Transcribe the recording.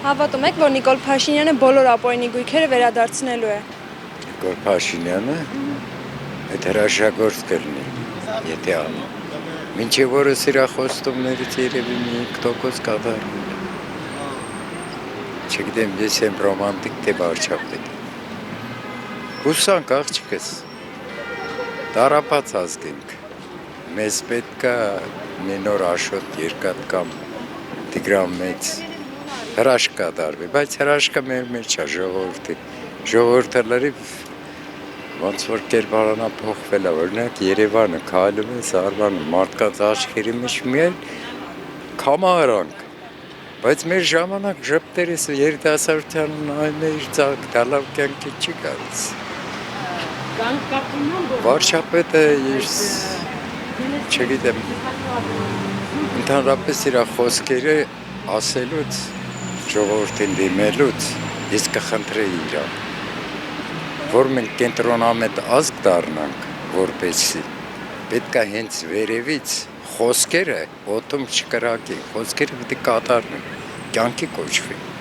Հավատում եք, որ Նիկոլ Փաշինյանը բոլոր ապօրինի գույքերը վերադարձնելու է։ Նիկոլ Փաշինյանը այդ հրաշագործ կլինի, եթե անի։ Մինչև օրը սրա խոստումներից երևի մի 5% կատարվում է։ Չգիտեմ, ես եմ ռոմանտիկ թե վարչապետ։ Հուսանք աղջիկս, տառապած ազգ ենք։ Մեզ պետք է մի նոր Աշոտ Երկաթգամ Տիգրան Մեծ հրաշք կատարվի, բայց հրաշքը մեր մեջ է ժողովրդի։ Ժողովուրդը լրիվ ոնց որ կերպարանա փոխվել է, օրինակ Երևանը քայլում է, զարմանում, մարդկանց աչքերի մեջ միայն կամարանք, բայց մեր ժամանակ ժպտերս երիտասարդության նայում է իր ծաղկ, դա լավ կյանքի չի գալիս։ Վարչապետը ես չգիտեմ, ընդհանրապես իր խոսքերը ասելուց, ժողովրդին դիմելուց, ես կխնդրեի իրան, որ մենք կենտրոնամետ ազգ դառնանք, որպեսզի պետք է հենց վերևից խոսքերը օդում չկրակի, խոսքերը պետք է կատարվեն, կյանքի կոչվի։